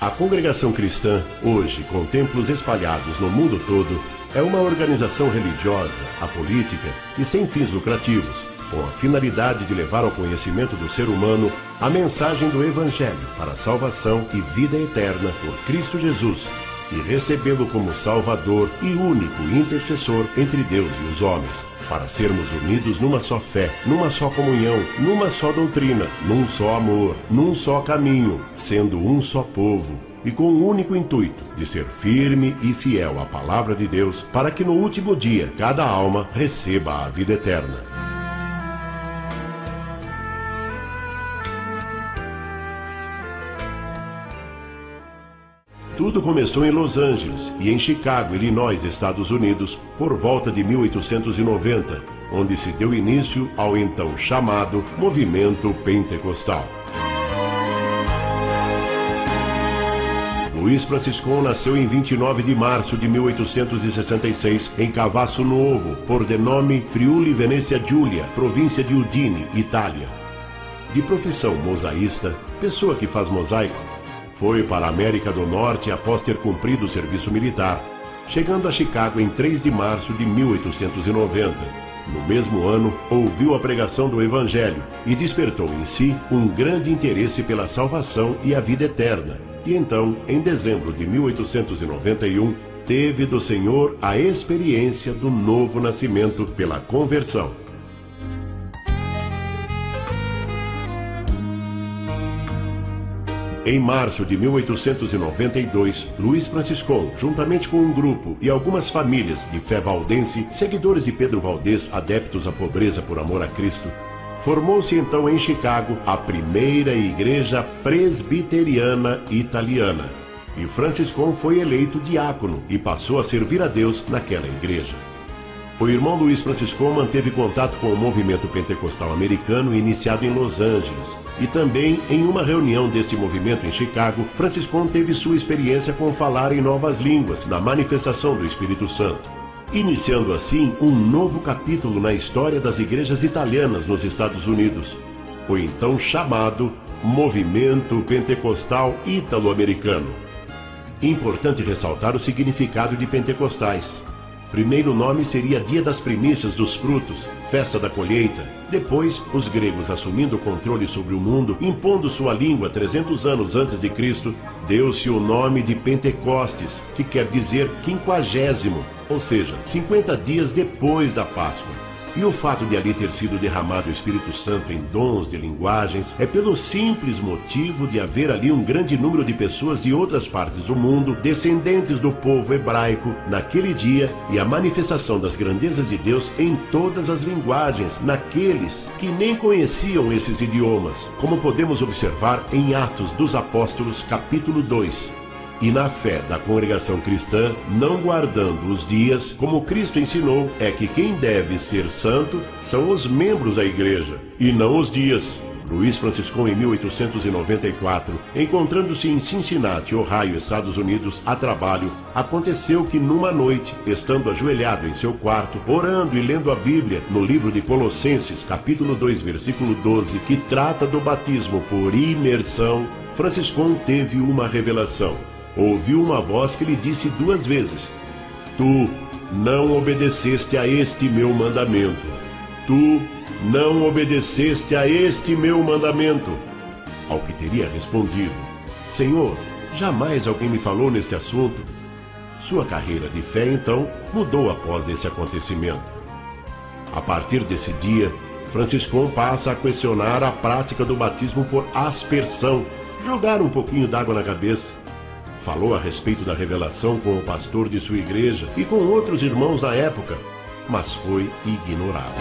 A Congregação Cristã, hoje com templos espalhados no mundo todo, é uma organização religiosa, apolítica e sem fins lucrativos, com a finalidade de levar ao conhecimento do ser humano a mensagem do Evangelho para a salvação e vida eterna por Cristo Jesus, e recebê-lo como Salvador e único intercessor entre Deus e os homens, para sermos unidos numa só fé, numa só comunhão, numa só doutrina, num só amor, num só caminho, sendo um só povo, e com o único intuito de ser firme e fiel à palavra de Deus, para que no último dia cada alma receba a vida eterna. Tudo começou em Los Angeles e em Chicago, Illinois, Estados Unidos, por volta de 1890, onde se deu início ao então chamado Movimento Pentecostal. Luiz Franciscon nasceu em 29 de março de 1866, em Cavasso Novo, por denome Friuli Venezia Giulia, província de Udine, Itália. De profissão mosaísta, pessoa que faz mosaico, foi para a América do Norte após ter cumprido o serviço militar, chegando a Chicago em 3 de março de 1890. No mesmo ano, ouviu a pregação do Evangelho e despertou em si um grande interesse pela salvação e a vida eterna. E então, em dezembro de 1891, teve do Senhor a experiência do novo nascimento pela conversão. Em março de 1892, Luiz Franciscon, juntamente com um grupo e algumas famílias de fé valdense, seguidores de Pedro Valdez, adeptos à pobreza por amor a Cristo, formou-se então em Chicago a primeira igreja presbiteriana italiana. E Franciscon foi eleito diácono e passou a servir a Deus naquela igreja. O irmão Luiz Franciscon manteve contato com o movimento pentecostal americano iniciado em Los Angeles. E também, em uma reunião desse movimento em Chicago, Franciscon teve sua experiência com falar em novas línguas, na manifestação do Espírito Santo, iniciando assim um novo capítulo na história das igrejas italianas nos Estados Unidos, o então chamado Movimento Pentecostal Ítalo-Americano. Importante ressaltar o significado de pentecostais. Primeiro nome seria Dia das Primícias dos Frutos, Festa da Colheita. Depois, os gregos assumindo o controle sobre o mundo, impondo sua língua 300 anos antes de Cristo, deu-se o nome de Pentecostes, que quer dizer 50º, ou seja, 50 dias depois da Páscoa. E o fato de ali ter sido derramado o Espírito Santo em dons de linguagens é pelo simples motivo de haver ali um grande número de pessoas de outras partes do mundo, descendentes do povo hebraico, naquele dia, e a manifestação das grandezas de Deus em todas as linguagens, naqueles que nem conheciam esses idiomas, como podemos observar em Atos dos Apóstolos, capítulo 2. E na fé da congregação cristã, não guardando os dias, como Cristo ensinou, é que quem deve ser santo são os membros da igreja, e não os dias. Luiz Franciscon, em 1894, encontrando-se em Cincinnati, Ohio, Estados Unidos, a trabalho, aconteceu que numa noite, estando ajoelhado em seu quarto, orando e lendo a Bíblia, no livro de Colossenses, capítulo 2, versículo 12, que trata do batismo por imersão, Franciscon teve uma revelação. Ouviu uma voz que lhe disse 2 vezes: Tu não obedeceste a este meu mandamento. Tu não obedeceste a este meu mandamento. Ao que teria respondido: Senhor, jamais alguém me falou neste assunto. Sua carreira de fé, então, mudou após esse acontecimento. A partir desse dia, Franciscon passa a questionar a prática do batismo por aspersão, jogar um pouquinho d'água na cabeça. Falou a respeito da revelação com o pastor de sua igreja e com outros irmãos da época, mas foi ignorado.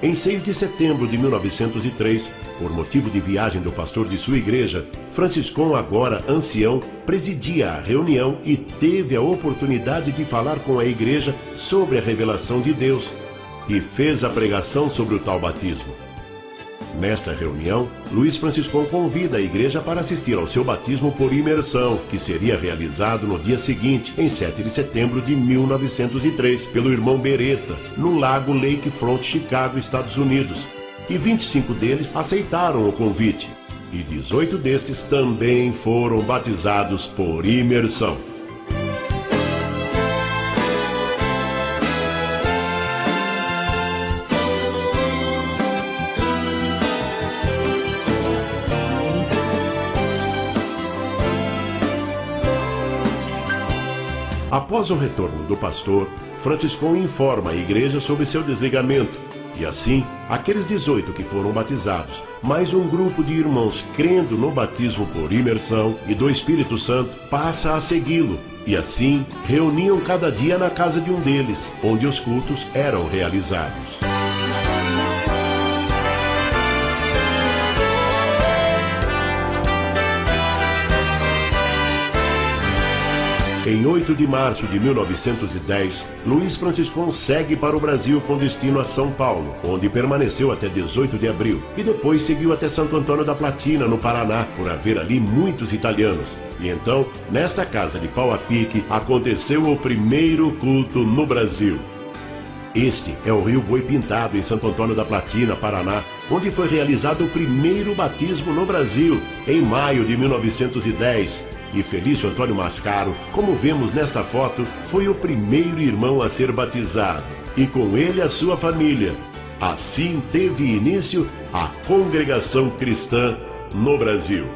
Em 6 de setembro de 1903, por motivo de viagem do pastor de sua igreja, Franciscon, agora ancião, presidia a reunião e teve a oportunidade de falar com a igreja sobre a revelação de Deus. e fez a pregação sobre o tal batismo. Nesta reunião, Luiz Franciscão convida a igreja para assistir ao seu batismo por imersão, que seria realizado no dia seguinte, em 7 de setembro de 1903, pelo irmão Beretta, no lago Lakefront, Chicago, Estados Unidos. E 25 deles aceitaram o convite, e 18 destes também foram batizados por imersão. Após o retorno do pastor, Franciscão informa a igreja sobre seu desligamento. E assim, aqueles 18 que foram batizados, mais um grupo de irmãos crendo no batismo por imersão e do Espírito Santo, passa a segui-lo. E assim, reuniam cada dia na casa de um deles, onde os cultos eram realizados. Em 8 de março de 1910, Luiz Franciscão segue para o Brasil com destino a São Paulo, onde permaneceu até 18 de abril, e depois seguiu até Santo Antônio da Platina, no Paraná, por haver ali muitos italianos. E então, nesta casa de pau a pique, aconteceu o primeiro culto no Brasil. Este é o Rio Boi Pintado, em Santo Antônio da Platina, Paraná, onde foi realizado o primeiro batismo no Brasil, em maio de 1910. E Felício Antônio Mascaro, como vemos nesta foto, foi o primeiro irmão a ser batizado, e com ele a sua família. Assim teve início a congregação cristã no Brasil.